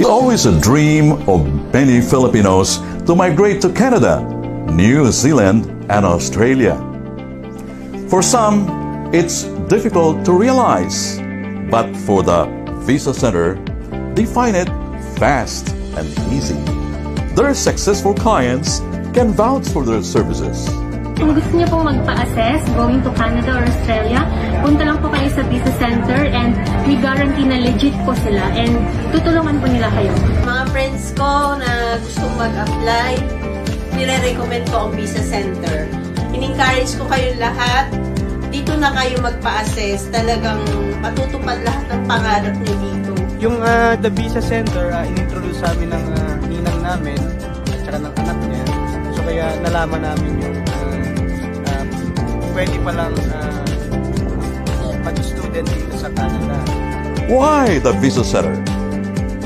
It's always a dream of many Filipinos to migrate to Canada, New Zealand, and Australia. For some, it's difficult to realize, but for the Visa Center, they find it fast and easy. Their successful clients can vouch for their services. Kung gusto niyo pong magpa-assess going to Canada or Australia, punta lang po kayo sa Visa Center and we guarantee na legit po sila and tutulungan po nila kayo. Mga friends ko na gustong mag-apply, nire-recommend ko ang Visa Center. In-encourage ko kayong lahat, dito na kayo magpa-assess, talagang matutupad lahat ng pangarap niyo dito. Yung the Visa Center, in-introduce sa amin ng ninang namin at saka ng anak niya. So kaya nalaman namin yung pwede palang mag-student dito sa Canada. Why the Visa Center?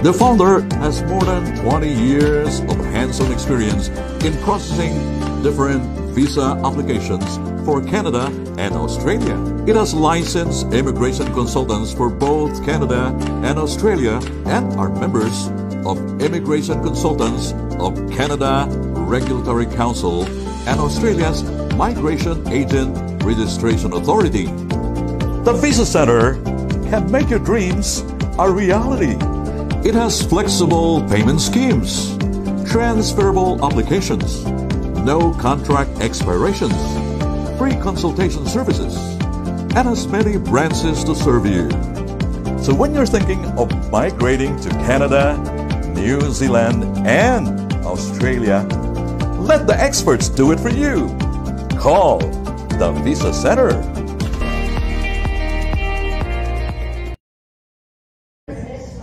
The founder has more than 20 years of hands-on experience in processing different visa applications for Canada and Australia. It has licensed immigration consultants for both Canada and Australia and are members of Immigration Consultants of Canada Regulatory Council and Australia's Migration Agent Registration Authority. The Visa Center can make your dreams a reality. It has flexible payment schemes, transferable applications, no contract expirations, free consultation services, and as many branches to serve you. So when you're thinking of migrating to Canada, New Zealand, and Australia, let the experts do it for you. Call the Visa Center.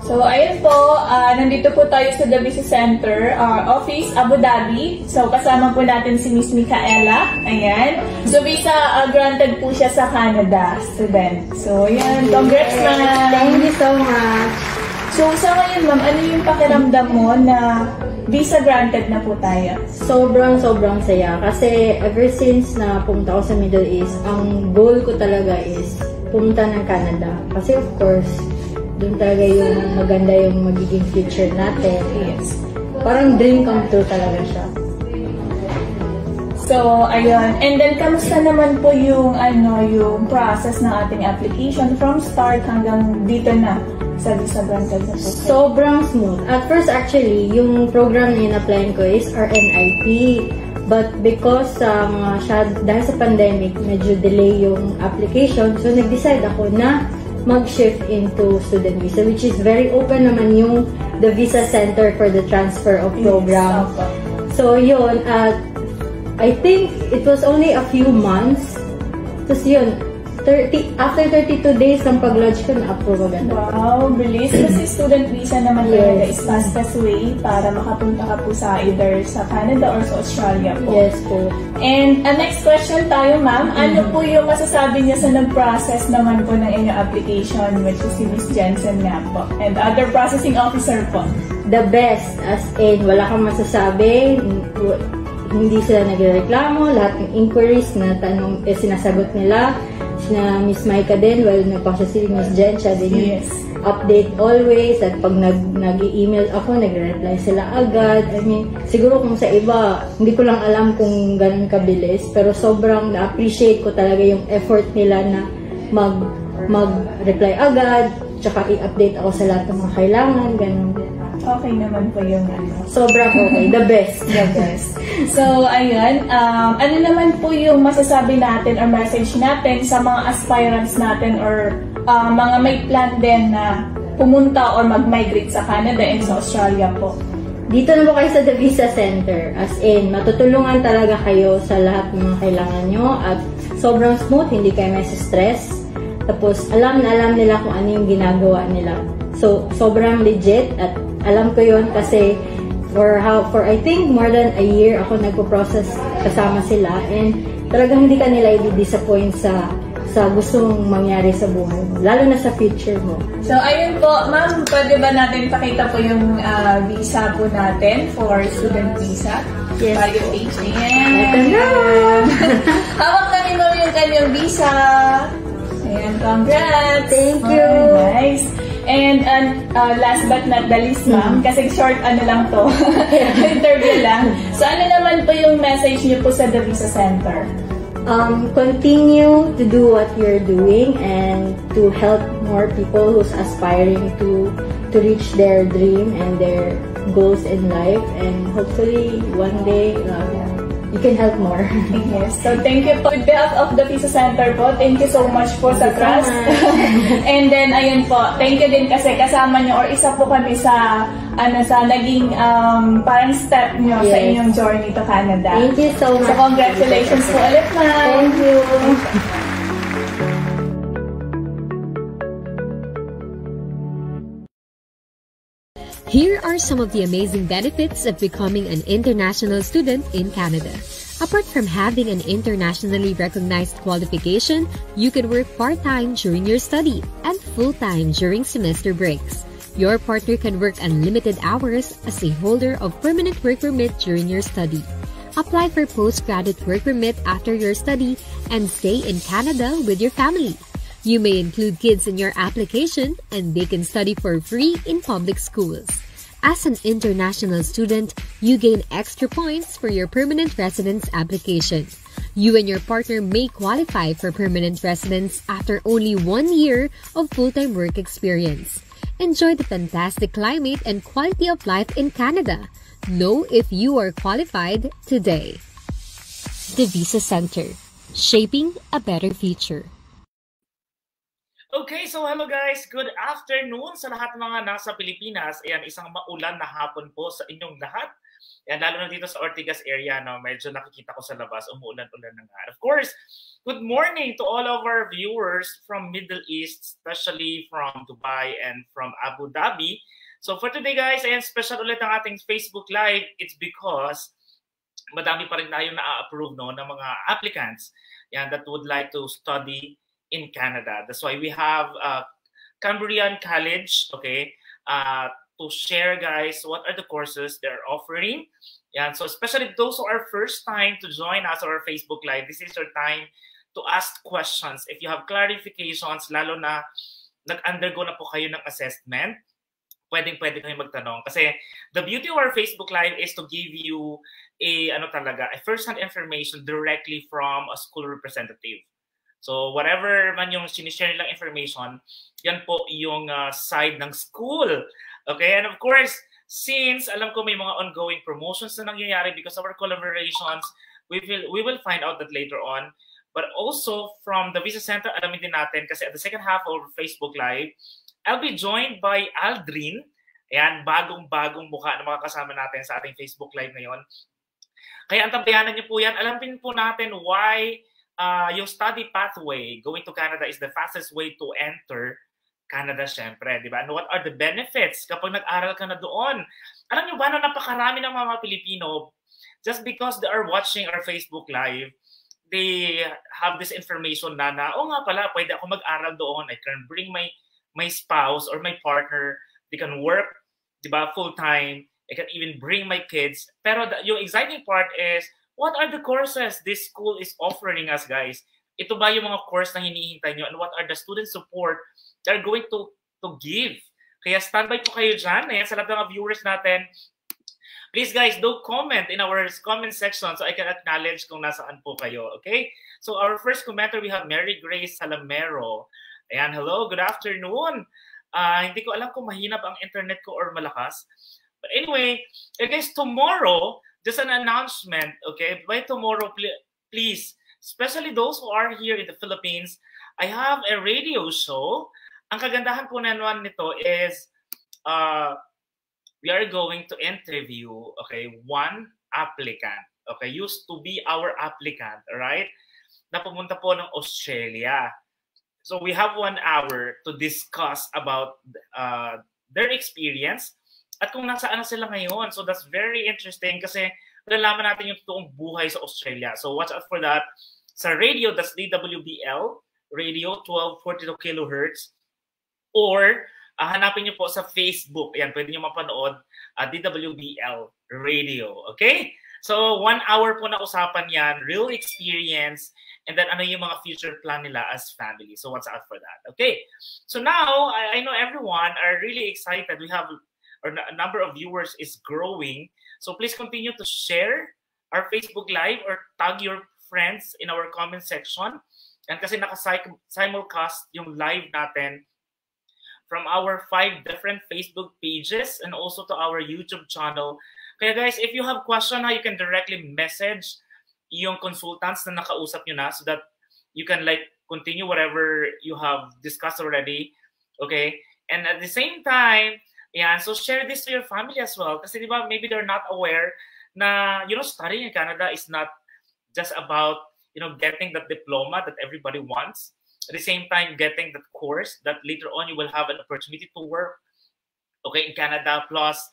So, ayun po, nandito po tayo sa The Visa Center, office, Abu Dhabi. So, kasama po natin si Miss Micaela. Ayan. So, visa granted po siya sa Canada student. So, ayan. Congrats, ma'am. Thank you so much. So, sa ngayon, ma'am, ano yung pakiramdam mo na visa granted na po tayo? Sobrang saya. Kasi ever since na pumunta ako sa Middle East, ang goal ko talaga is pumunta ng Canada. Kasi of course, doon talaga yung maganda yung magiging future natin. Yes. Parang dream come true talaga siya. So, ayun. And then, kamusta naman po yung, yung process ng ating application from start hanggang dito na sa visa granted na po? Sobrang smooth. At first, actually, yung program na in-applyan ko is RNIP. But because dahil sa pandemic, medyo delay yung application. So, nag-decide ako na mag-shift into student visa, which is very open naman yung the Visa Center for the transfer of program. So, yun. I think it was only a few months. Tapos yun, after 32 days ng pag-lodge ko, na-approve agad. Wow, bilis. Kasi student visa naman talaga is fastest way para makapunta ka po sa either sa Canada or sa Australia po. Yes po. And next question tayo, ma'am. Ano po yung masasabi niya sa nag-process naman po ng inyong application, which is si Miss Jensen nga po, and other processing officer po? The best, as in, wala kang masasabi, hindi sila nagreklamo, lahat ng inquiries na tanong, sinasagot nila. Na Miss Maika din, nagpasya si Miss Jen, siya din yung update always, at pag nag-email ako, nagre-reply sila agad. I mean, siguro kung sa iba, hindi ko lang alam kung ganun kabilis, pero sobrang na-appreciate ko talaga yung effort nila na mag-reply agad, tsaka i-update ako sa lahat ng mga kailangan, ganun. Okay naman po yung sobrang okay. The best. The best. So, ayun. Ano naman po yung masasabi natin or message natin sa mga aspirants natin or mga may plan din na pumunta or mag-migrate sa Canada and sa Australia po? Dito na po kayo sa The Visa Center. As in, matutulungan talaga kayo sa lahat ng mga kailangan nyo at sobrang smooth, hindi kayo may stress. Tapos, alam na alam nila kung ano yung ginagawa nila. So, sobrang legit at alam ko yun kasi for I think more than a year ako nagpo-process kasama sila and talagang hindi ka nila i-disappoint sa gustong mangyari sa buhay mo, lalo na sa future mo. So, ayun po, ma'am, pwede ba natin pakita po yung visa po natin for student visa? Yes. Para yung page na yan. Ito na! Hawak namin mo yung kanyang visa. Ayan, congrats! Thank you! Nice! And last but not the least, ma'am, kasi short ano lang to, interview lang. So ano naman po yung message niyo po sa The Visa Center? Continue to do what you're doing and to help more people who's aspiring to reach their dream and their goals in life, and hopefully one day you can help more. Yes. So thank you po. With behalf of the Visa Center po, thank you so much po sa trust. And then ayun po, thank you din kasi kasama nyo or isa po kami sa sa naging parang step nyo sa inyong journey to Canada. Thank you so much. So congratulations po ulit, ma'am. Thank you. Here are some of the amazing benefits of becoming an international student in Canada. Apart from having an internationally recognized qualification, you can work part-time during your study and full-time during semester breaks. Your partner can work unlimited hours as a holder of permanent work permit during your study. Apply for postgraduate work permit after your study and stay in Canada with your family. You may include kids in your application and they can study for free in public schools. As an international student, you gain extra points for your permanent residence application. You and your partner may qualify for permanent residence after only 1 year of full-time work experience. Enjoy the fantastic climate and quality of life in Canada. Know if you are qualified today. The Visa Center, shaping a better future. Okay, so hello guys. Good afternoon sa lahat ng mga nasa Pilipinas. Ayan, isang maulan na hapon po sa inyong lahat. Ayan, lalo na dito sa Ortigas area, no, medyo nakikita ko sa labas, umuulan-ulan na nga. Of course, good morning to all of our viewers from Middle East, especially from Dubai and from Abu Dhabi. So for today guys, ayan, special ulit ang ating Facebook Live. It's because madami pa rin tayong na-approve, no, ng mga applicants, ayan, that would like to study in Canada. That's why we have Cambrian College, okay, to share, guys, what are the courses they're offering. Yeah, so especially those who are first time to join us on our Facebook Live, this is your time to ask questions. If you have clarifications, lalo na nag-undergo na po kayo ng assessment, pwedeng-pwede kayo magtanong. Kasi the beauty of our Facebook Live is to give you a first-hand information directly from a school representative. So whatever man yung sinishare nilang information, yan po yung side ng school. Okay, and of course, since alam ko may mga ongoing promotions na nangyayari because of our collaborations, we will find out that later on. But also from the Visa Center, alamin din natin kasi at the second half of Facebook Live, I'll be joined by Aldrin. Ayan, bagong-bagong mukha na mga kasama natin sa ating Facebook Live ngayon. Kaya antabayanan niyo po yan. Alamin po natin why yung study pathway going to Canada is the fastest way to enter Canada, syempre, di ba? And what are the benefits kapag nag-aral ka na doon? Alam niyo ba na napakarami ng mga Pilipino, just because they are watching our Facebook Live, they have this information na nga pala, pwede ako mag-aral doon. I can bring my spouse or my partner. They can work, di ba, full-time. I can even bring my kids. Pero yung exciting part is, what are the courses this school is offering us, guys? Ito ba yung mga course na hinihintay nyo? And what are the student support they're going to give? Kaya standby po kayo dyan. Ayan, sa lahat ng mga viewers natin. Please, guys, do comment in our comment section so I can acknowledge kung nasaan po kayo. Okay? So our first commenter, we have Mary Grace Salamero. Ayan, hello, good afternoon. Hindi ko alam kung mahinap ang internet ko or malakas. But anyway, guys, tomorrow, just an announcement, okay? By tomorrow, please, especially those who are here in the Philippines, I have a radio show. Ang kagandahan po naman nito is we are going to interview, okay, one applicant, okay? Used to be our applicant, right? Na pumunta po ng Australia. So we have 1 hour to discuss about their experience at kung nasaan na sila ngayon. So that's very interesting kasi malalaman natin yung totoong buhay sa Australia. So watch out for that. Sa radio, that's DWBL, radio 1242 kHz. Or hanapin nyo po sa Facebook. Ayan, pwede nyo mapanood DWBL radio. Okay? So 1 hour po na usapan yan, real experience, and then ano yung mga future plan nila as family. So watch out for that. Okay. So now, I know everyone are really excited. We have a number of viewers is growing. So please continue to share our Facebook Live or tag your friends in our comment section. And kasi naka-simulcast yung live natin from our 5 different Facebook pages and also to our YouTube channel. Kaya guys, if you have question, you can directly message yung consultants na nakausap nyo na so that you can like continue whatever you have discussed already. Okay? And at the same time, yeah, so share this to your family as well. Kasi diba, maybe they're not aware na, you know, studying in Canada is not just about, you know, getting that diploma that everybody wants. At the same time, getting that course that later on you will have an opportunity to work, okay, in Canada. Plus,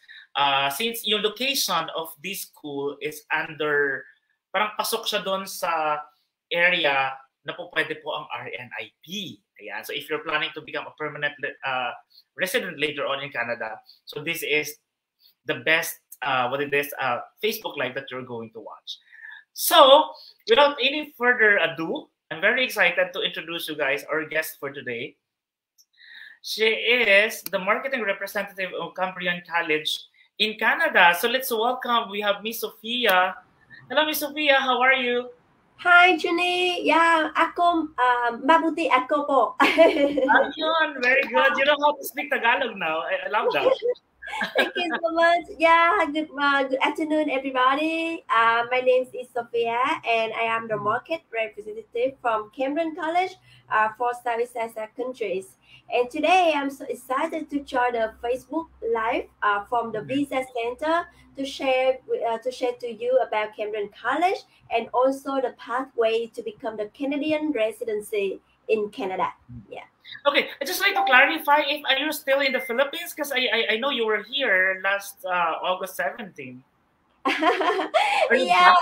since yung location of this school is under, parang pasok siya doon sa area na po pwede po ang RNIP. Ayan. So if you're planning to become a permanent resident later on in Canada, so this is the best, Facebook Live that you're going to watch. So, without any further ado, I'm very excited to introduce you guys our guest for today. She is the marketing representative of Cambrian College in Canada. So let's welcome, we have Miss Sophia. Hello, Miss Sophia, how are you? Hi, Junie. Yeah, ako, mabuti ako po. Ayun, very good. You know how to speak Tagalog now. I love that. Thank you so much. Yeah, good afternoon, everybody. My name is Sophia, and I am the market representative from Cambrian College for Southeast Asia countries. And today, I'm so excited to join the Facebook Live from the Visa Center to share to you about Cambrian College and also the pathway to become the Canadian residency in Canada. Yeah. Okay, I just like to clarify if are you still in the Philippines, because I know you were here last August 17. Yeah,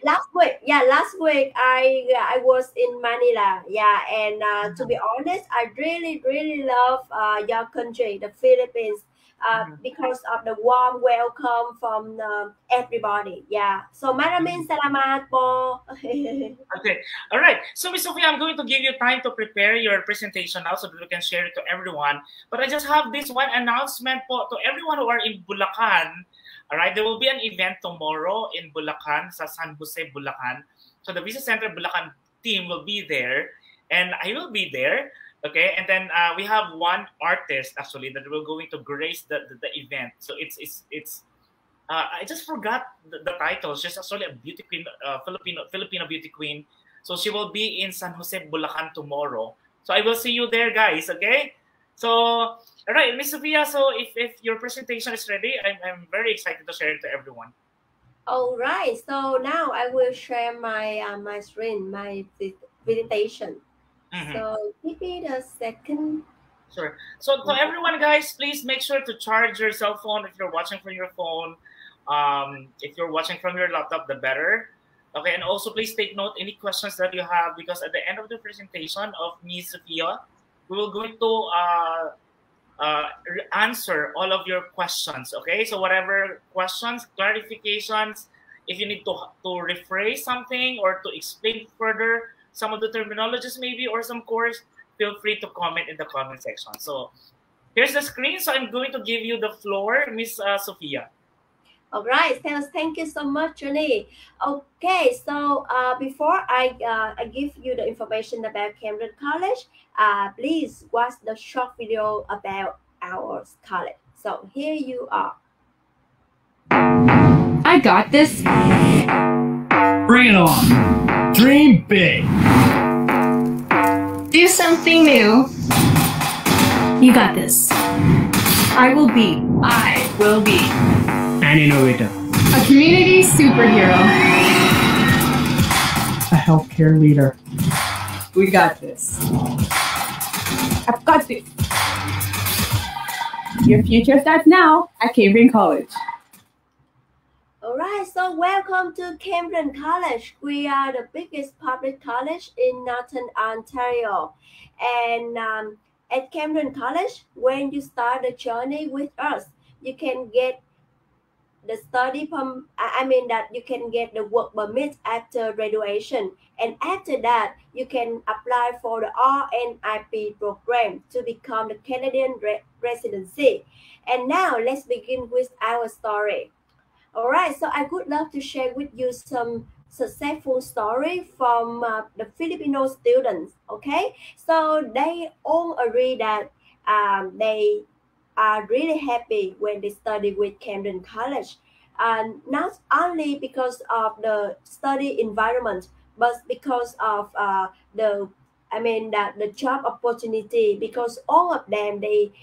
last week. Yeah, last week I was in Manila. Yeah, and to be honest, I really love your country, the Philippines. Because of the warm welcome from everybody. Yeah. So maraming salamat po. Okay. All right. So Ms. Sophia, I'm going to give you time to prepare your presentation now so that we can share it to everyone. But I just have this one announcement po to everyone who are in Bulacan. All right. There will be an event tomorrow in Bulacan, sa San Jose, Bulacan. So the Visa Center Bulacan team will be there and I will be there. Okay, and then we have one artist actually that will going to grace the event. So it's I just forgot the title. She's actually a beauty queen, Filipino beauty queen. So she will be in San Jose, Bulacan tomorrow. So I will see you there, guys. Okay. So all right, Miss Sophia. So if your presentation is ready, I'm very excited to share it to everyone. All right. So now I will share my my screen, my presentation. So give me a second. Sure. So to everyone, guys, please make sure to charge your cell phone if you're watching from your phone. If you're watching from your laptop, the better. Okay, and also please take note any questions that you have, because at the end of the presentation of Ms. Sophia, we will going to answer all of your questions. Okay, so whatever questions, clarifications, if you need to rephrase something or to explain further some of the terminologies maybe or some course, feel free to comment in the comment section. So here's the screen. So I'm going to give you the floor, Miss Sophia. All right, thank you so much, Junie. Okay, so before I give you the information about Cambrian College, please watch the short video about our college. So here you are. I got this. Bring it on. Dream big. Do something new. You got this. I will be An innovator. a community superhero. A healthcare leader. We got this. I've got this. Your future starts now at Cambrian College. All right, so welcome to Cambrian College. We are the biggest public college in Northern Ontario. And at Cambrian College, when you start the journey with us, you can get the study I mean that you can get the work permit after graduation, and after that you can apply for the RNIP program to become the Canadian residency. And now let's begin with our story. All right, so I would love to share with you some successful story from the Filipino students. Okay, so they all agree that they are really happy when they study with Cambrian College, and not only because of the study environment, but because of the I mean that the job opportunity, because all of them they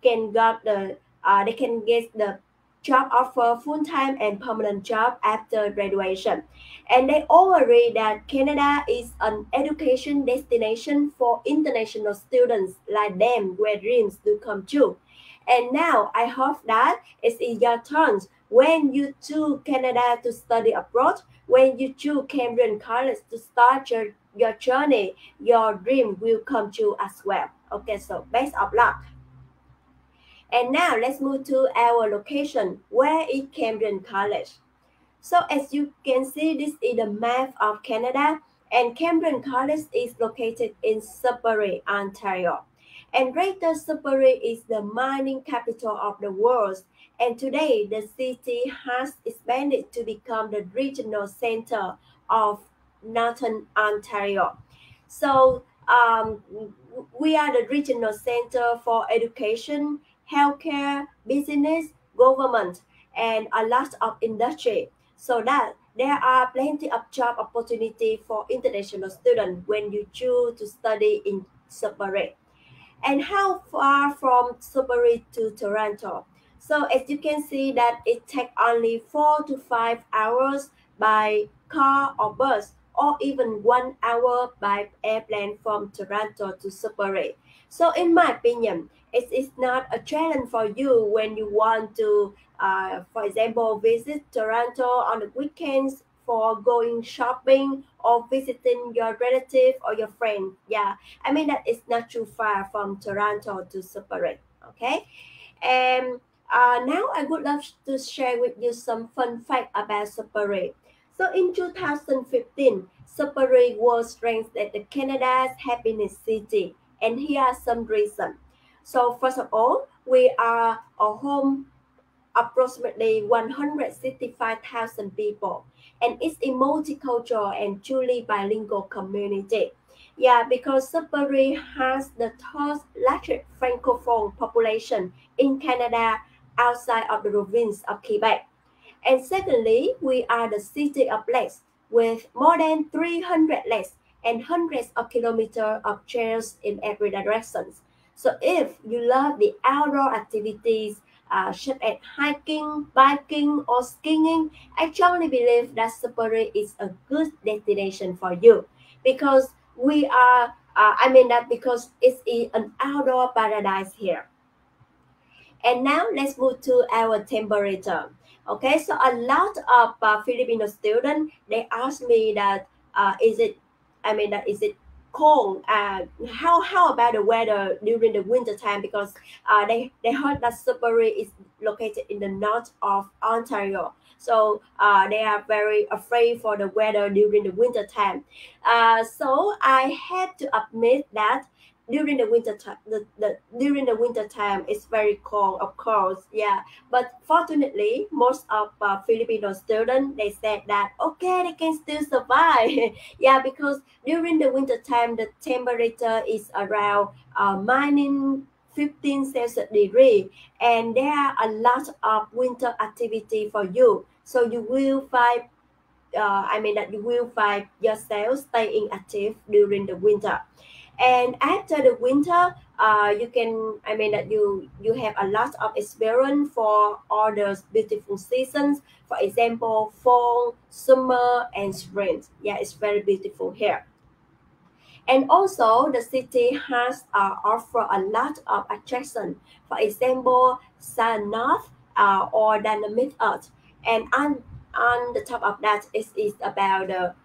can got the they can get the job offer, full-time and permanent job after graduation. And they all agree that Canada is an education destination for international students like them, where dreams do come true. And now I hope that it's in your turn. When you choose Canada to study abroad, when you choose Cambrian College to start your journey, your dream will come true as well. Okay, so best of luck. And now let's move to our location. Where is Cambrian College? So as you can see, this is the map of Canada, and Cambrian College is located in Sudbury, Ontario. And Greater Sudbury is the mining capital of the world. And today, the city has expanded to become the regional center of Northern Ontario. So we are the regional center for education, healthcare, business, government, and a lot of industry, so that there are plenty of job opportunity for international students when you choose to study in Sudbury. And how far from Sudbury to Toronto? So as you can see that it takes only 4 to 5 hours by car or bus, or even 1 hour by airplane from Toronto to Sudbury. So in my opinion, it is not a challenge for you when you want to, for example, visit Toronto on the weekends for going shopping or visiting your relative or your friend. Yeah, I mean that it's not too far from Toronto to Sudbury. Okay, and now I would love to share with you some fun fact about Sudbury. So in 2015, Sudbury was ranked as the Canada's happiness city, and here are some reasons. So first of all, we are a home approximately 165,000 people, and it's a multicultural and truly bilingual community. Yeah, because Sudbury has the third largest francophone population in Canada outside of the province of Quebec. And secondly, we are the city of lakes with more than 300 lakes and hundreds of kilometers of trails in every direction. So if you love the outdoor activities, such as hiking, biking, or skiing, I strongly believe that Sudbury is a good destination for you, because we are, I mean that because it's an outdoor paradise here. And now let's move to our temperature. Okay, so a lot of Filipino students, they ask me that is it cold? How about the weather during the winter time? Because they heard that Sudbury is located in the north of Ontario, so they are very afraid for the weather during the winter time. So I have to admit that during the winter time, during the winter time, it's very cold, of course. Yeah, but fortunately, most of Filipino students, they said that okay, they can still survive. Yeah, because during the winter time, the temperature is around minus 15 Celsius degree, and there are a lot of winter activity for you. So you will find that you will find yourself staying active during the winter. And after the winter, you can, that you have a lot of experience for all those beautiful seasons. For example, fall, summer, and spring. Yeah, it's very beautiful here. And also, the city has offer a lot of attraction. For example, Sun North or Dynamic Earth. And on the top of that is about the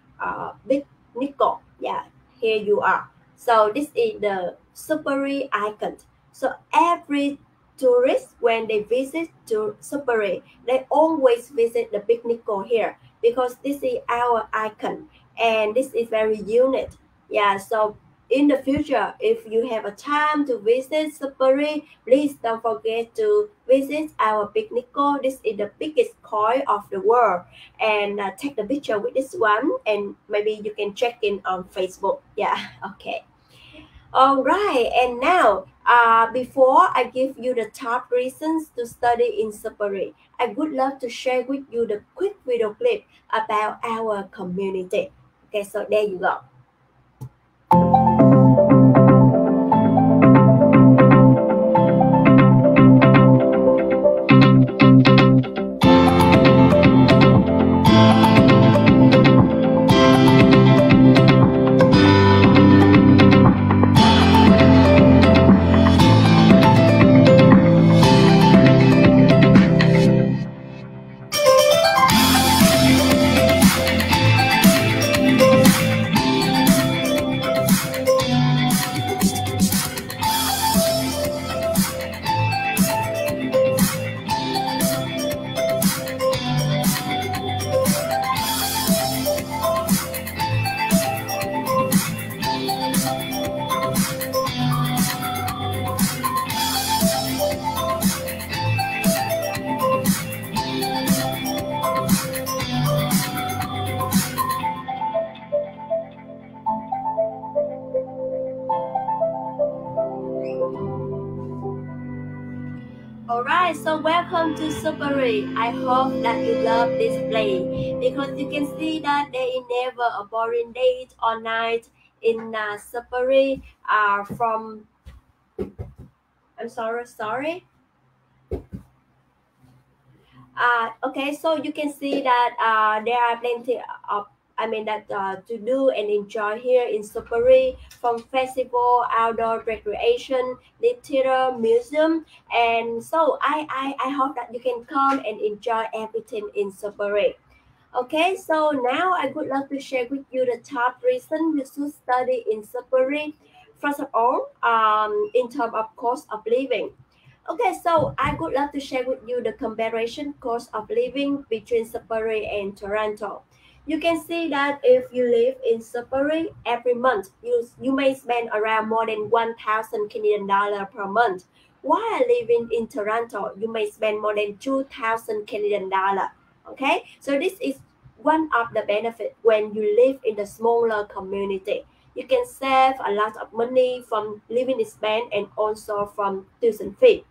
Big Nickel. Yeah, here you are. So this is the Sudbury icon. So every tourists, when they visit to Sudbury, they always visit the picnic here because this is our icon and this is very unique. Yeah, so in the future, if you have a time to visit Sudbury, please don't forget to visit our picnic. This is the biggest koi of the world, and take the picture with this one, and maybe you can check in on Facebook. Yeah, okay. All right, and now, before I give you the top reasons to study in Sudbury, I would love to share with you the quick video clip about our community. Okay, so there you go. Alright, so welcome to Sudbury. I hope that you love this place because you can see that there is never a boring day or night in Sudbury. I'm sorry. Okay, so you can see that there are plenty of to do and enjoy here in Sudbury, from festival, outdoor recreation, the theater, museum, and so I hope that you can come and enjoy everything in Sudbury. Okay, so now I would love to share with you the top reason you should study in Sudbury. First of all, in terms of cost of living. Okay, so I would love to share with you the comparison cost of living between Sudbury and Toronto. You can see that if you live in Sudbury, every month you may spend around more than 1,000 Canadian dollar per month. While living in Toronto, you may spend more than 2,000 Canadian dollar. Okay, so this is one of the benefits when you live in the smaller community. You can save a lot of money from living expense and also from tuition fee.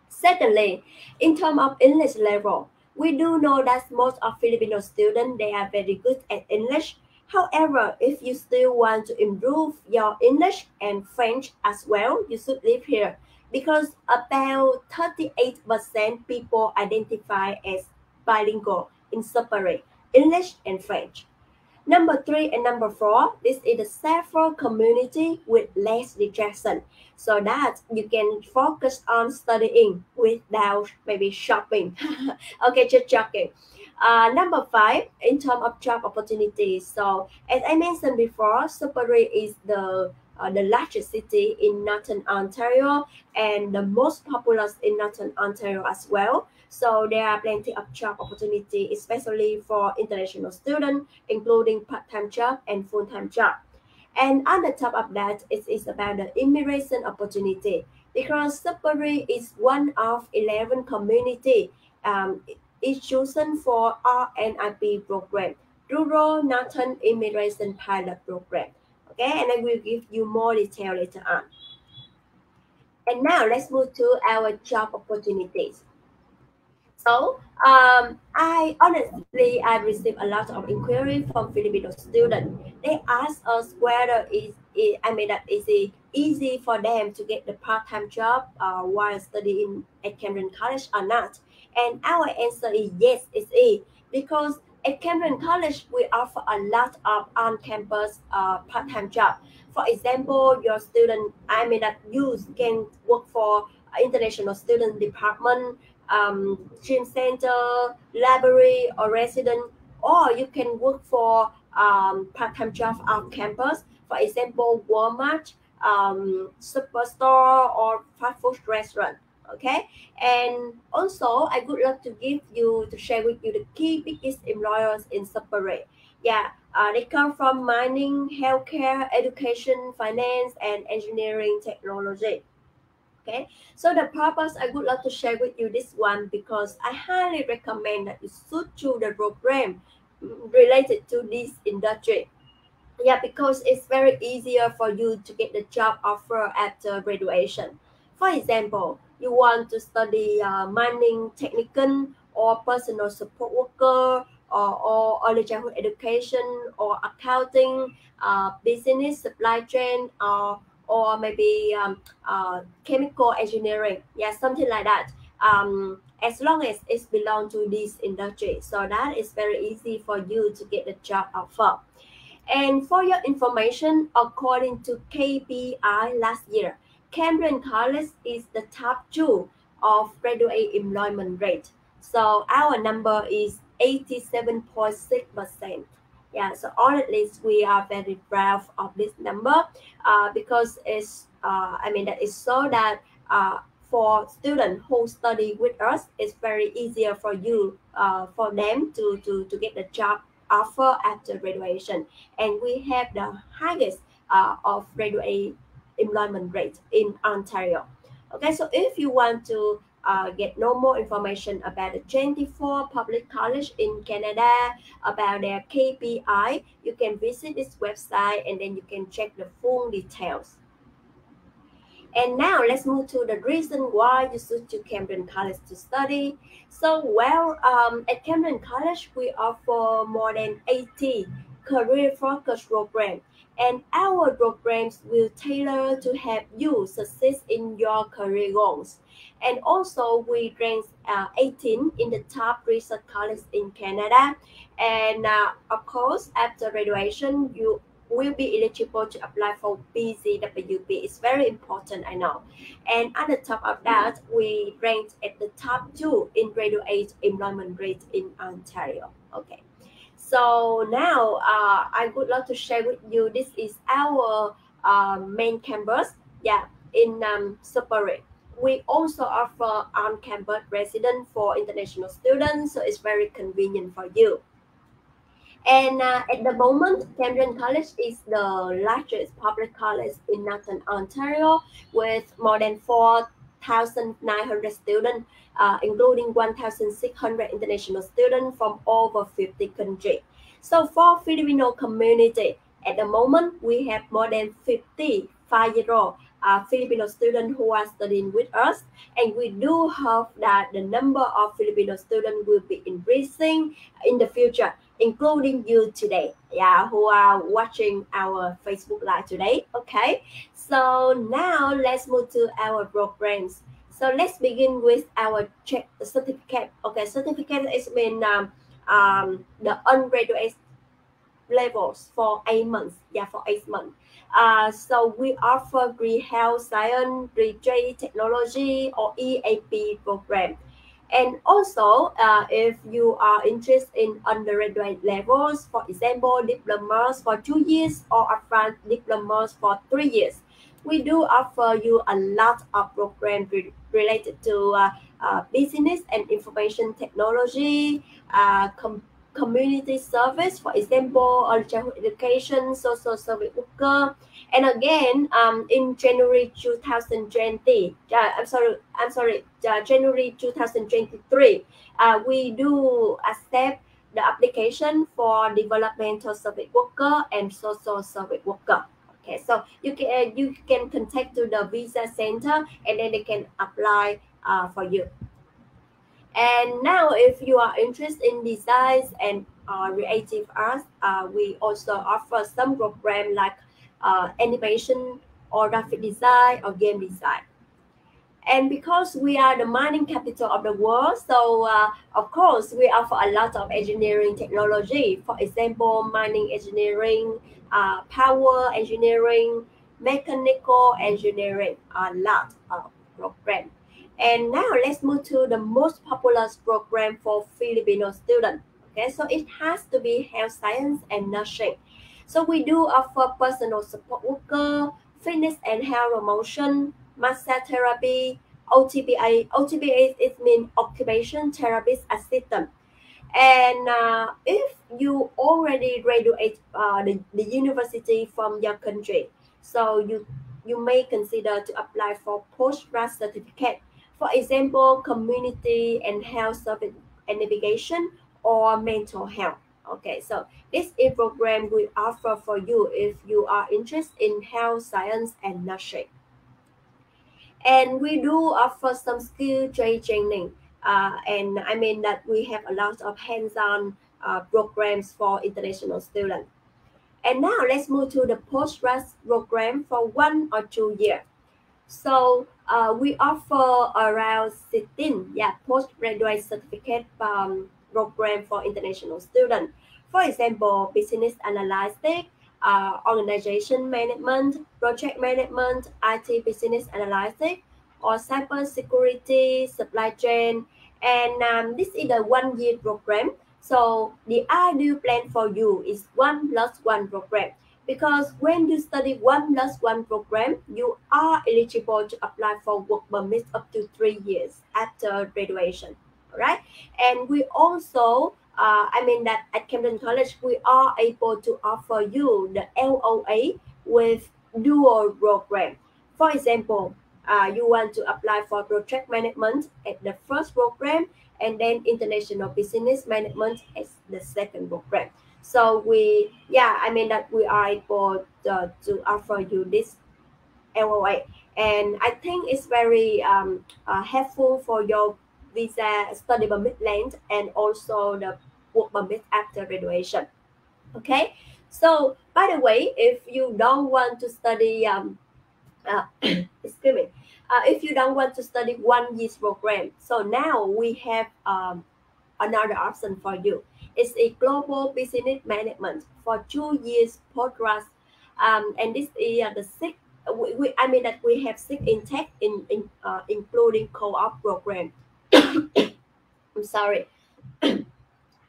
Secondly, in terms of English level, we do know that most of Filipino students, they are very good at English. However, if you still want to improve your English and French as well, you should live here because about 38% people identify as bilingual in Sudbury, English and French. Number 3 and number 4, this is a safer community with less rejection, so that you can focus on studying without maybe shopping. Okay, just joking. Number 5, in terms of job opportunities. So as I mentioned before, Sudbury is the largest city in Northern Ontario and the most populous in Northern Ontario as well. So there are plenty of job opportunity, especially for international students, including part-time job and full-time job. And on the top of that, it is about the immigration opportunity because Sudbury is one of 11 community is chosen for RNIP program, Rural Northern Immigration Pilot Program. Okay, and I will give you more detail later on. And now let's move to our job opportunities. So I received a lot of inquiry from Filipino students. They ask us whether is it easy for them to get the part-time job while studying at Cambrian College or not. And our answer is yes, it is, because at Cambrian College we offer a lot of on-campus part-time job. For example, your student, you can work for international student department, gym center, library, or resident, or you can work for part-time job on campus. For example, Walmart, superstore, or fast food restaurant. Okay, and also I would like to share with you the key biggest employers in separate. Yeah, they come from mining, healthcare, education, finance, and engineering technology. Okay, so the purpose I would like to share with you this one because I highly recommend that you should choose the program related to this industry. Yeah, because it's very easier for you to get the job offer after graduation. For example, you want to study mining technician or personal support worker or early childhood education or accounting, business, supply chain, or maybe chemical engineering. Yeah, something like that. As long as it's belong to this industry, so that is very easy for you to get the job offer. And for your information, according to KPI last year, Cambrian College is the top 2 of graduate employment rate. So our number is 87.6%. Yeah, so honestly, we are very proud of this number because that is so that for students who study with us, it's very easier for you, for them to get the job offer after graduation, and we have the highest of graduate employment rate in Ontario. Okay, so if you want to get no more information about the 24 public college in Canada, about their KPI, you can visit this website and then you can check the full details. And now let's move to the reason why you should choose Cambrian College to study. So, well, at Cambrian College, we offer more than 80 career-focused programs, and our programs will tailor to help you succeed in your career goals. And also, we rank 18 in the top research colleges in Canada. And of course, after graduation, you will be eligible to apply for BCWP. It's very important, I know. And at the top of that, we ranked at the top 2 in graduate employment rate in Ontario. Okay. So now I would like to share with you, this is our main campus. Yeah, in Separate. We also offer on-campus residence for international students, so it's very convenient for you. And at the moment, Cambrian College is the largest public college in Northern Ontario with more than 4,900 students, including 1,600 international students from over 50 countries. So for Filipino community, at the moment, we have more than 50 5-year-old Filipino students who are studying with us, and we do hope that the number of Filipino students will be increasing in the future, including you today, yeah, who are watching our Facebook Live today. Okay, so now let's move to our programs. So let's begin with our certificate. Okay, certificate is mean the undergraduate levels for 8 months. Yeah, for 8 months. So we offer greenhouse science, green technology, or EAP program. And also, if you are interested in undergraduate levels, for example, diplomas for 2 years or advanced diplomas for 3 years, we do offer you a lot of programs related to business and information technology, community service, for example, early childhood education, social service worker. And again, in January 2020, January 2023, we do accept the application for developmental service worker and social service worker. Okay, so you can contact to the visa center and then they can apply for you. And now, if you are interested in designs and creative arts, we also offer some program like animation or graphic design or game design. And because we are the mining capital of the world, so of course we offer a lot of engineering technology. For example, mining engineering, power engineering, mechanical engineering, a lot of programs. And now let's move to the most popular program for Filipino students. Okay, so it has to be health science and nursing. So we do offer personal support worker, fitness and health promotion, massage therapy, OTPA it means Occupation Therapist Assistant. And if you already graduate the university from your country, so you may consider to apply for postgrad certificate. For example, community and health service and navigation or mental health. Okay, so this is program we offer for you if you are interested in health science and nursing. And we do offer some skill training. And I mean that we have a lot of hands-on programs for international students. And now let's move to the postgrad program for 1 or 2 years. So we offer around 16 postgraduate certificate program for international students. For example, business analytics, organization management, project management, IT business analytics, or cybersecurity, supply chain. And this is a 1 year program. So the ideal plan for you is 1+1 program. Because when you study 1+1 program, you are eligible to apply for work permit up to 3 years after graduation. All right, and we also, I mean that at Cambrian College, we are able to offer you the LOA with dual program. For example, you want to apply for project management at the first program, and then international business management as the second program. So we are able to offer you this LOA, and I think it's very helpful for your visa study permit length and also the work permit after graduation. Okay, so by the way, if you don't want to study excuse me, if you don't want to study 1 year program, so now we have another option for you. It's a global business management for 2 years postgrad, and this is the sixth. We have 6 intake including co-op program. I'm sorry.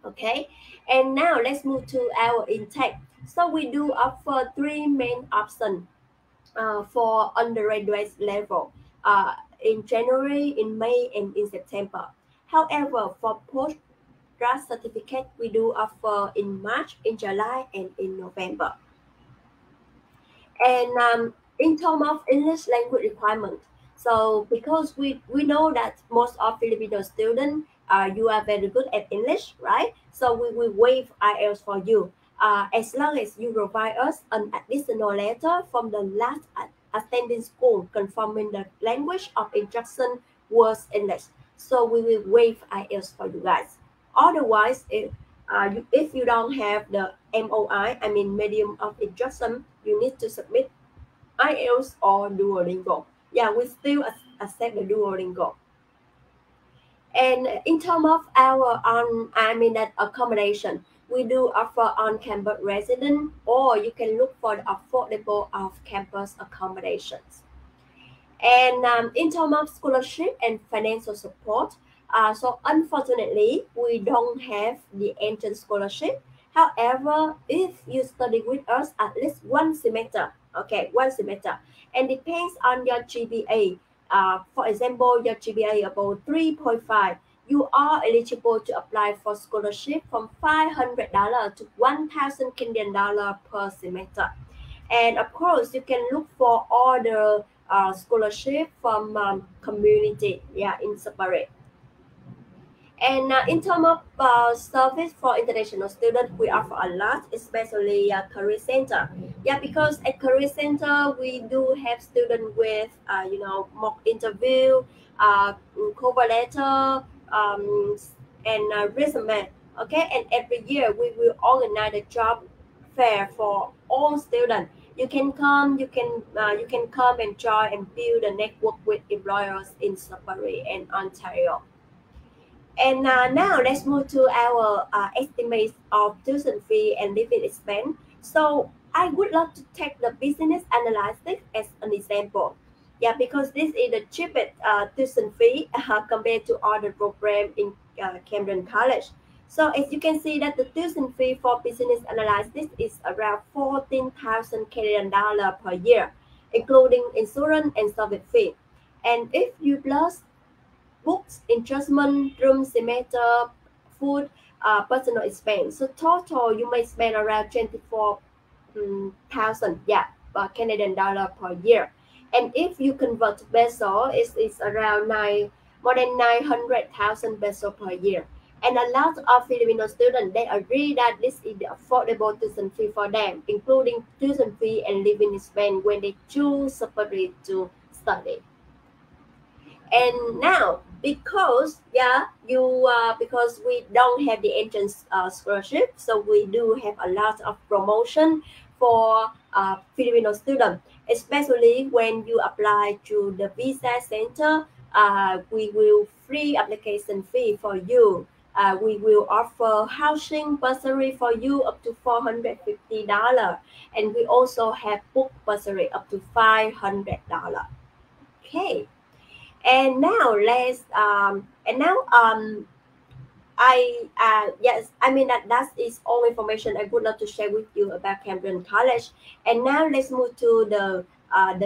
Okay, and now let's move to our intake. So we do offer 3 main options for undergraduate level in January, in May, and in September. However, for postgrad certificate, we do offer in March, in July, and in November. And in terms of English language requirement, so because we know that most of Filipino students, you are very good at English, right? So we will waive IELTS for you as long as you provide us an additional letter from the last attending school confirming the language of instruction was English. So we will waive IELTS for you guys. Otherwise, if you don't have the MOI, I mean medium of instruction, you need to submit IELTS or Duolingo. Yeah, we still accept the Duolingo. And in terms of our accommodation, we do offer on-campus residence, or you can look for the affordable off-campus accommodations. And in terms of scholarship and financial support, so unfortunately, we don't have the entrance scholarship. However, if you study with us at least 1 semester, okay, 1 semester, and depends on your GPA. For example, your GPA about 3.5, you are eligible to apply for scholarship from $500 to 1,000 Canadian dollars per semester. And of course, you can look for other scholarship from community, in separate. And in terms of service for international students, we offer a lot, especially career center. Yeah, because at career center, we do have students with, mock interview, cover letter, and resume. Okay, and every year we will organize a job fair for all students. You can come, you can come and join and build a network with employers in Sudbury and Ontario. And now let's move to our estimates of tuition fee and living expense. So I would love to take the business analytics as an example. Yeah, because this is the cheapest tuition fee compared to other programs in Cambrian College. So as you can see that the tuition fee for business analytics is around 14,000 Canadian dollars per year, including insurance and service fee. And if you plus books, adjustment, room, semester, food, personal expense, so total you may spend around 24,000 Canadian dollar per year. And if you convert to peso, it's around more than 900,000 peso per year. And a lot of Filipino students, they agree that this is the affordable tuition fee for them, including tuition fee and living expense when they choose separately to study. And now, because because we don't have the entrance scholarship, so we do have a lot of promotion for Filipino students, especially when you apply to the visa center. We will free application fee for you. We will offer housing bursary for you up to $450, and we also have book bursary up to $500. Okay. And now that is all information I would love to share with you about Cambrian College. And now let's move to the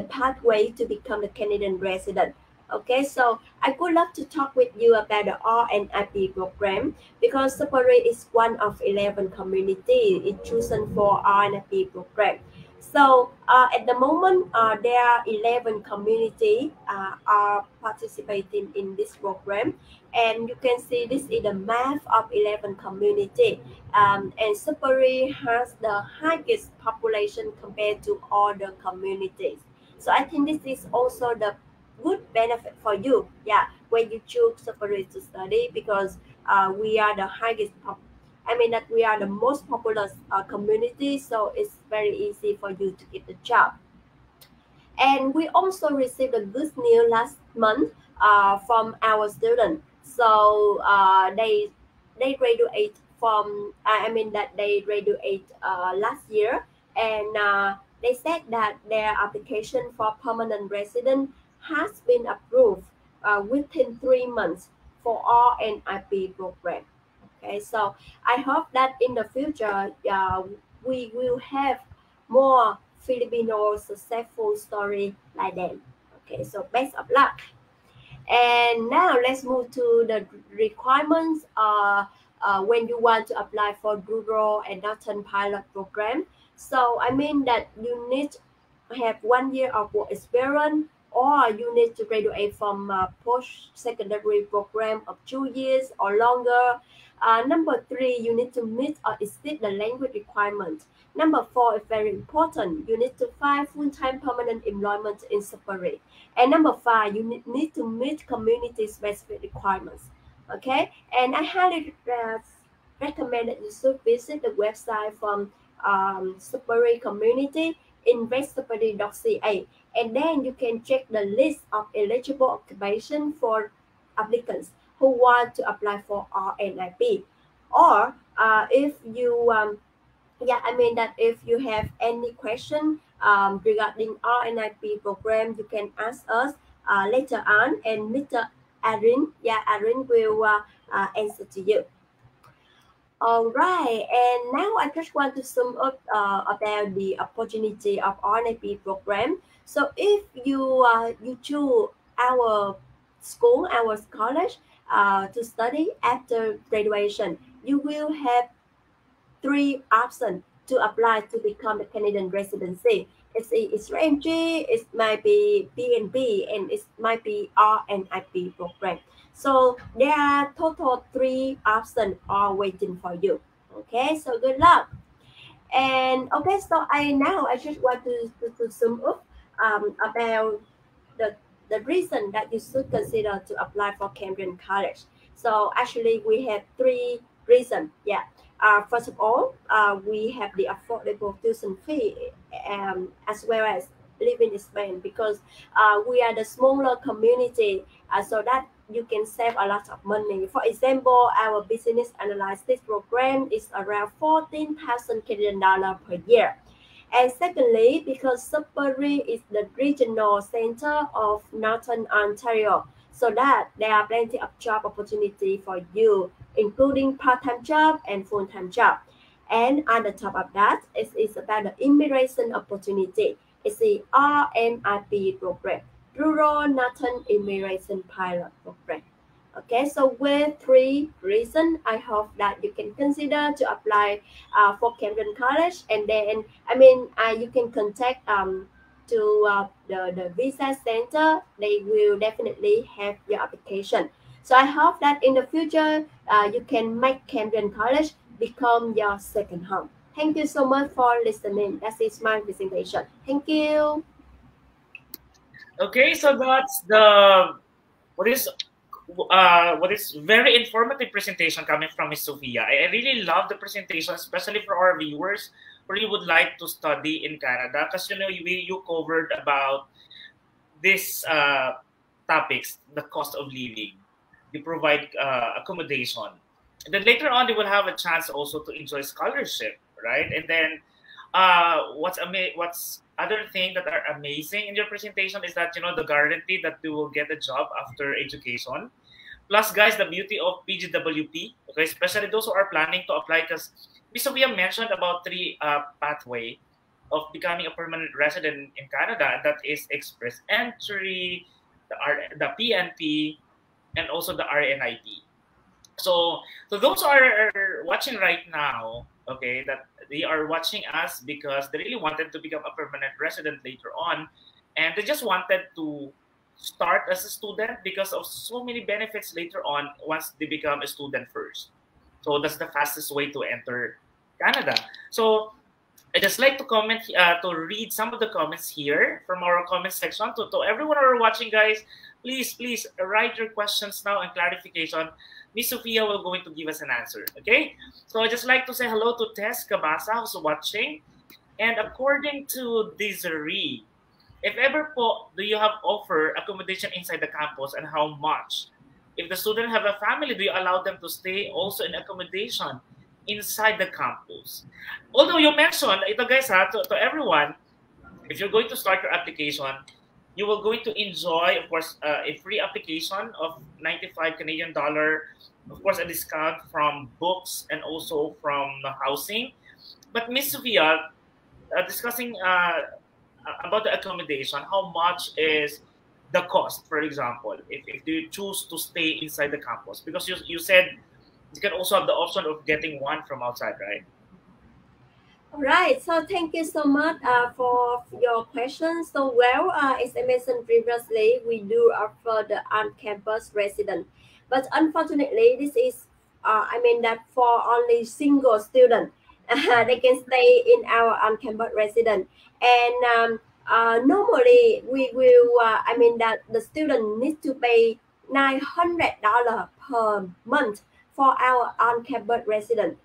pathway to become a Canadian resident. Okay, so I would love to talk with you about the RNIP program, because Sudbury is one of 11 communities in chosen for RNIP program. So at the moment, there are 11 communities are participating in this program, and you can see this is the map of 11 communities. And Sudbury has the highest population compared to other communities. So I think this is also the good benefit for you, when you choose Sudbury to study, because we are the highest that we are the most popular community, so it's very easy for you to get the job. And we also received a good news last month from our students. So they graduate from they graduate last year, and they said that their application for permanent resident has been approved within 3 months for RNIP program. Okay, so I hope that in the future, we will have more Filipino successful story like them. Okay, so best of luck. And now let's move to the requirements when you want to apply for rural and northern pilot program. So that you need to have 1 year of work experience, or you need to graduate from a post-secondary program of 2 years or longer. Number 3, you need to meet or exceed the language requirement. Number 4 is very important. You need to find full-time permanent employment in Sudbury. And number 5, you need to meet community-specific requirements. Okay, and I highly recommend that you should visit the website from Sudbury community, investsudbury.ca, and then you can check the list of eligible occupation for applicants who want to apply for RNIP. Or if you if you have any question regarding RNIP program, you can ask us later on, and Mr. Aaron will answer to you. All right, and now I just want to sum up about the opportunity of RNIP program. So if you choose our school, our college to study after graduation, you will have 3 options to apply to become a Canadian residency. It's RMG, it might be BNB, and it might be RNIP program. So there are total 3 options are waiting for you. Okay, so good luck. And okay, so I just want to sum up about the reason that you should consider to apply for Cambrian College. So actually we have 3 reasons. First of all, we have the affordable tuition fee as well as living expense, because we are the smaller community, so that you can save a lot of money. For example, our business analysis program is around 14,000 Canadian dollars per year. And secondly, because Sudbury is the regional center of Northern Ontario, so that there are plenty of job opportunity for you, including part-time job and full-time job. And on the top of that, it is about the immigration opportunity. It's the RNIP program. Rural Northern Immigration Pilot Program. Okay, so with 3 reasons, I hope that you can consider to apply for Cambrian College, and then you can contact to the visa center. They will definitely have your application. So I hope that in the future you can make Cambrian College become your second home. Thank you so much for listening. That is my presentation. Thank you. Okay, so that's the what is very informative presentation coming from Ms. Sophia. I really love the presentation, especially for our viewers who really would like to study in Canada, because you covered about these topics, the cost of living, you provide accommodation, and then later on they will have a chance also to enjoy scholarship, right? And then what's other thing that are amazing in your presentation is that the guarantee that you will get a job after education. Plus, guys, the beauty of PGWP, okay, especially those who are planning to apply, because Ms. Sophia mentioned about 3 pathway of becoming a permanent resident in Canada, and that is express entry, the PNP, and also the RNIP. So those are watching right now, okay, that they are watching us because they really wanted to become a permanent resident later on, and they just wanted to start as a student because of so many benefits later on once they become a student first. So that's the fastest way to enter Canada. So I just like to comment, to read some of the comments here from our comment section. To everyone who are watching, guys, please write your questions now and clarification. Miss Sophia will going to give us an answer, okay? So I just like to say hello to Tess Cabasa who's watching. And according to Desiree, if ever po, do you have offer accommodation inside the campus and how much? If the student have a family, do you allow them to stay also in accommodation inside the campus? Although you mentioned, ito guys to everyone, if you're going to start your application, you will going to enjoy, of course, a free application of 95 Canadian dollar, of course, a discount from books and also from housing. But Miss Sophia, discussing about the accommodation, how much is the cost, for example, if you choose to stay inside the campus? Because you said you can also have the option of getting one from outside, right? All right, so thank you so much for your questions. So, as I mentioned previously, we do offer the on-campus resident, but unfortunately, this is, that for only single student, they can stay in our on-campus resident, and normally we will, that the student needs to pay $900 per month for our on-campus resident.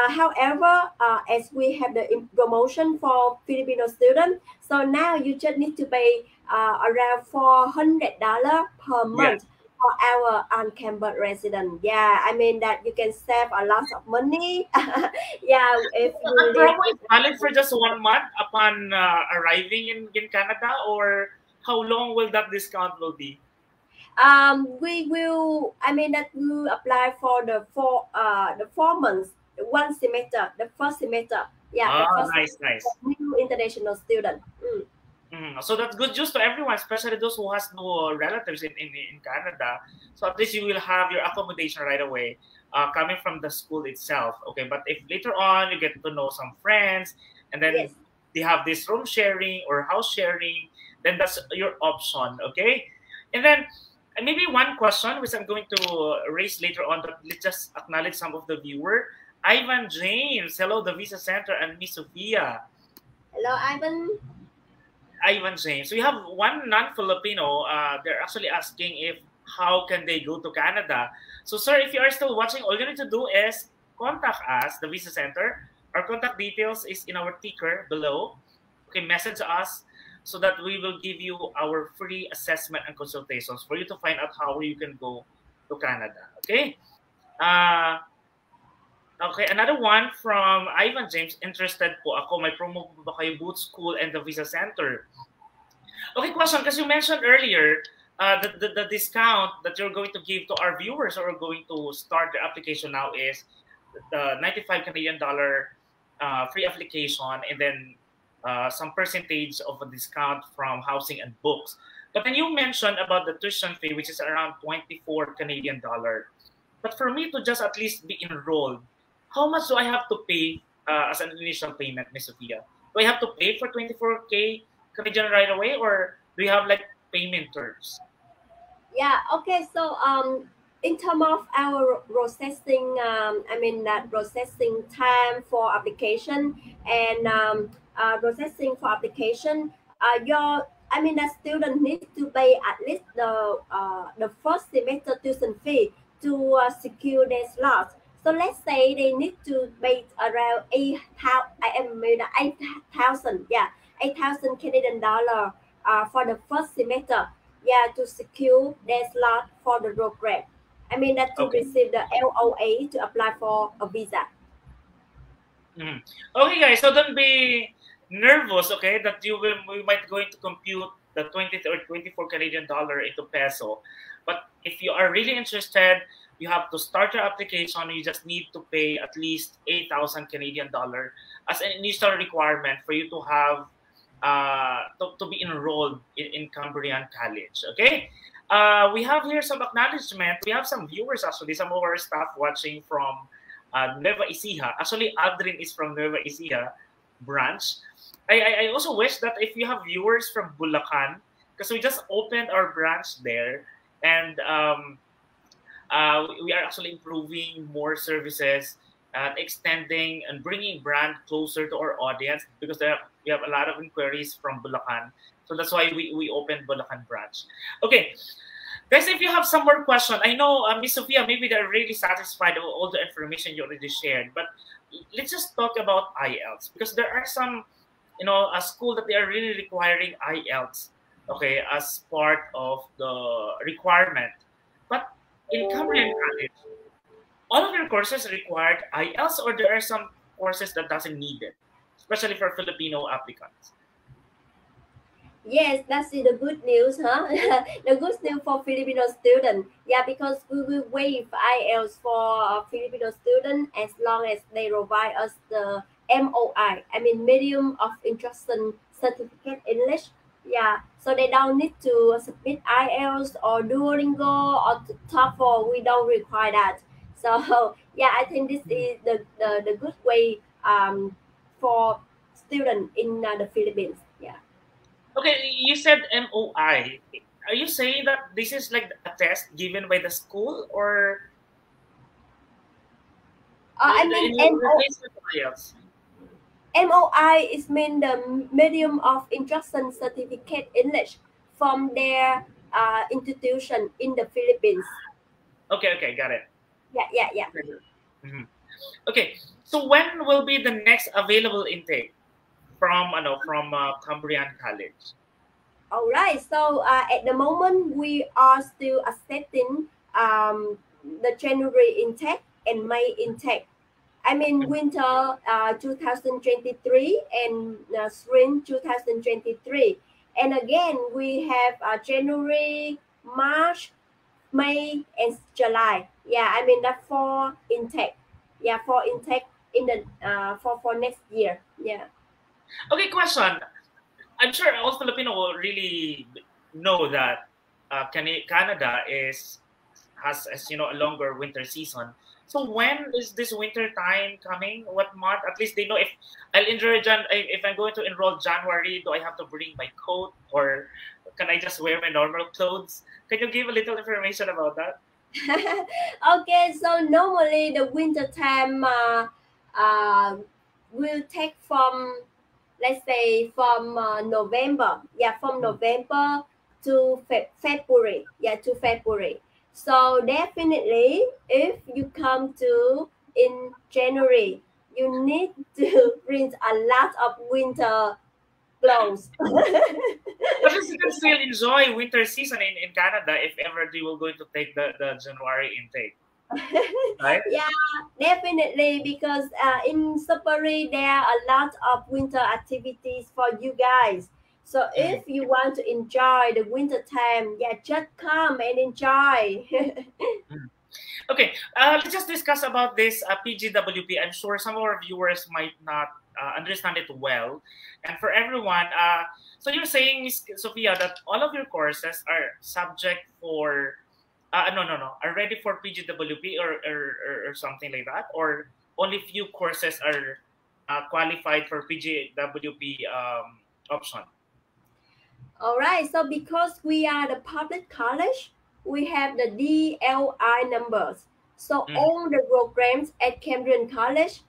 However, as we have the promotion for Filipino students, so now you just need to pay around $400 per month for our on-campus resident. Yeah, that you can save a lot of money. Yeah, if you promo is valid for just 1 month upon arriving in Canada, or how long will that discount will be? We will, that will apply for the 4 months. 1 semester, the first semester. Yeah, the first nice. New international student. So that's good news to everyone, especially those who has no relatives in Canada. So at least you will have your accommodation right away, coming from the school itself. Okay, but if later on you get to know some friends, and then they have this room sharing or house sharing, then that's your option. Okay, and then maybe one question which I'm going to raise later on, but let's just acknowledge some of the viewer. Ivan James, hello, the Visa Center, and Miss Sophia. Hello, Ivan. Ivan James. We have one non-Filipino. They're actually asking if how can they go to Canada. So, sir, if you are still watching, all you need to do is contact us, the Visa Center. Our contact details is in our ticker below. Okay, message us so that we will give you our free assessment and consultations for you to find out how you can go to Canada. Okay. Okay, another one from Ivan James. Interested po ako, may promo po ba kayo Boot School and the Visa Center? Okay, question, because you mentioned earlier the discount that you're going to give to our viewers who are going to start their application now is the 95 Canadian dollar free application, and then some percentage of a discount from housing and books. But then you mentioned about the tuition fee, which is around 24 Canadian dollar. But for me to just at least be enrolled, how much do I have to pay as an initial payment, Miss Sophia? Do I have to pay for 24K Canadian right away, or do you have like payment terms? Yeah, okay. So in terms of our processing, that processing time for application and processing for application, the student needs to pay at least the first semester tuition fee to secure their slots. So let's say they need to pay around 8,000, 8,000 Canadian dollar for the first semester, to secure their slot for the program. To receive the LOA to apply for a visa. Okay, guys, so don't be nervous, okay, that we might going to compute the 20 or 24 Canadian dollar into peso. But if you are really interested, you have to start your application. You just need to pay at least 8,000 Canadian dollar as an initial requirement for you to have to be enrolled in Cambrian College. Okay, we have here some acknowledgement. We have some viewers, actually, some of our staff watching from Nueva Ecija. Actually, Adrin is from Nueva Ecija branch. I also wish that if you have viewers from Bulacan, because we just opened our branch there, and we are actually improving more services, extending and bringing brand closer to our audience, because we have a lot of inquiries from Bulacan. So that's why we opened Bulacan branch. Okay, guys, if you have some more questions, I know Miss Sophia, maybe they're really satisfied with all the information you already shared, but let's just talk about IELTS, because there are some, a school that they are really requiring IELTS, okay, as part of the requirement. But in Cambrian College, all of your courses required IELTS, or there are some courses that doesn't need it, especially for Filipino applicants? Yes, that's the good news, huh? The good news for Filipino students. Yeah, because we will waive IELTS for Filipino students as long as they provide us the MOI, Medium of Instruction Certificate English. Yeah, so they don't need to submit IELTS or Duolingo or TOEFL. We don't require that. So yeah, I think this is the good way for students in the Philippines. Yeah. Okay, you said MOI. Are you saying that this is like a test given by the school, or? MOI is mean the Medium of Instruction Certificate English from their institution in the Philippines. Okay, got it. Yeah. Mm-hmm. Okay, so when will be the next available intake from Cambrian College? All right. So at the moment, we are still accepting the January intake and May intake. Winter 2023 and spring 2023. And again, we have January, March, May, and July. Yeah, that for intake. Yeah, for intake in the for next year. Yeah. Okay, question. I'm sure all Filipino will really know that Canada has a longer winter season. So when is this winter time coming? What month? At least they know if if I'm going to enroll January, do I have to bring my coat, or can I just wear my normal clothes? Can you give a little information about that? Okay, so normally the winter time will take from, let's say, from November. Yeah, from November to February. Yeah, to February. So definitely, if you come to in January, you need to bring a lot of winter clothes. But you can still enjoy winter season in Canada if ever you will going to take the January intake. Right? Yeah, definitely, because in February there are a lot of winter activities for you guys. So if you want to enjoy the winter time, yeah, just come and enjoy. Okay, let's just discuss about this PGWP. I'm sure some of our viewers might not understand it well. And for everyone, so you're saying, Ms. Sophia, that all of your courses are subject for, are ready for PGWP or something like that? Or only few courses are qualified for PGWP option? All right, so because we are the public college, we have the DLI numbers. So all the programs at Cambrian College,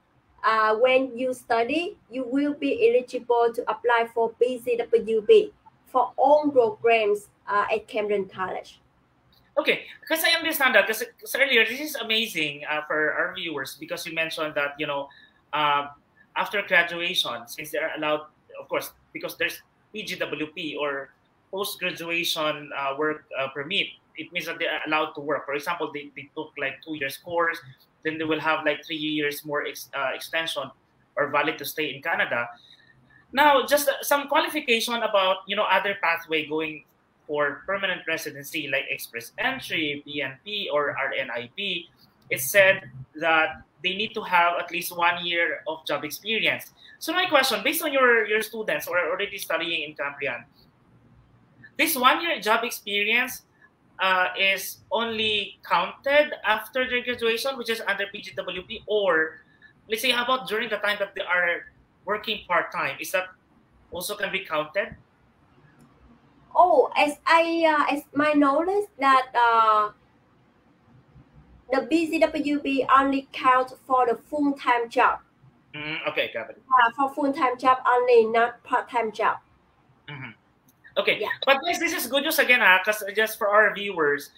when you study, you will be eligible to apply for PGWP for all programs at Cambrian College. Okay, because I understand that. Because earlier, this is amazing for our viewers because you mentioned that, you know, after graduation, since they're allowed, of course, because there's PGWP or post-graduation work permit, it means that they're allowed to work. For example, they took like 2 years course, then they will have like 3 years more extension or valid to stay in Canada. Now, just some qualification about, you know, other pathway going for permanent residency like express entry, PNP, or RNIP. It said that they need to have at least 1 year of job experience. So my question, based on your students who are already studying in Cambrian, this 1 year job experience is only counted after their graduation, which is under PGWP, or let's say, how about during the time that they are working part-time? Is that also can be counted? Oh, as my knowledge that the PGWP only counts for the full-time job. Okay, got it. For full-time job only, not part-time job. Okay, yeah. But guys, this is good news again, because just for our viewers,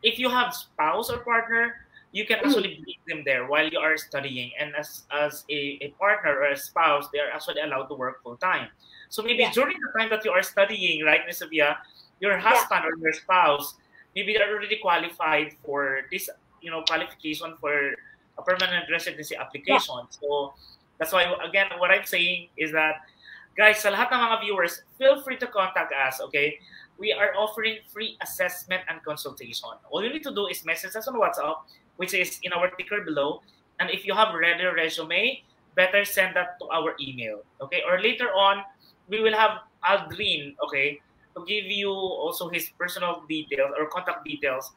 if you have spouse or partner, you can actually bring them there while you are studying. And as a partner or a spouse, they are actually allowed to work full-time. So maybe during the time that you are studying, right, Ms. Sophia, your husband or your spouse, maybe they're already qualified for this, you know, qualification for a permanent residency application. So that's why, again, what I'm saying is that, guys, sa lahat ng mga viewers, feel free to contact us, okay? We are offering free assessment and consultation. All you need to do is message us on WhatsApp, which is in our ticker below. And if you have ready resume, better send that to our email, okay? Or later on, we will have Aldrin, okay, to give you also his personal details or contact details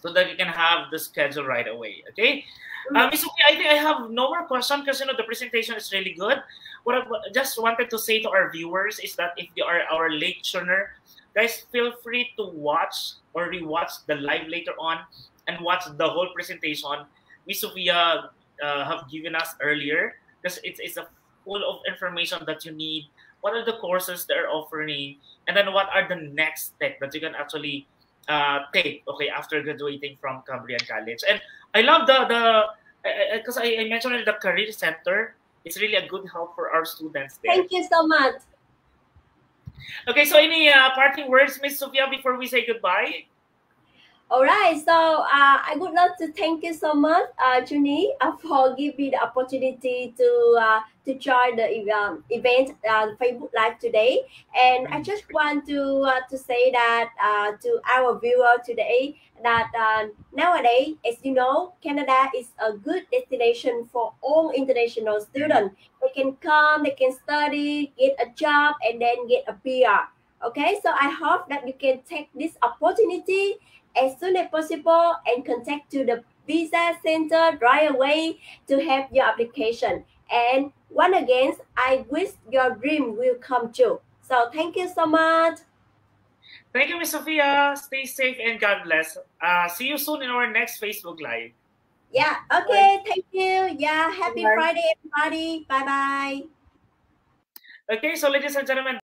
so that you can have the schedule right away, okay? Ms. Sophia, I think I have no more question because, you know, the presentation is really good. What I just wanted to say to our viewers is that if you are our late tuner, guys, feel free to watch or rewatch the live later on and watch the whole presentation Ms. Sophia have given us earlier, because it's a full of information that you need. What are the courses they're offering, and then what are the next steps that you can actually take, okay, after graduating from Cambrian College. And I love because I mentioned the Career Center. It's really a good help for our students there. Thank you so much. Okay, so any parting words, Ms. Sophia, before we say goodbye? All right, so I would love to thank you so much, Junie, for giving me the opportunity to join the event, Facebook Live today. And I just want to say that to our viewer today that nowadays, as you know, Canada is a good destination for all international students. They can come, they can study, get a job, and then get a PR. Okay, so I hope that you can take this opportunity as soon as possible and contact to the visa center right away to have your application. And once again, I wish your dream will come true. So thank you so much. Thank you, Ms. Sophia. Stay safe and God bless. See you soon in our next Facebook Live. Yeah, okay, thank you. Yeah, happy Friday, everybody. Bye-bye. Okay, so ladies and gentlemen,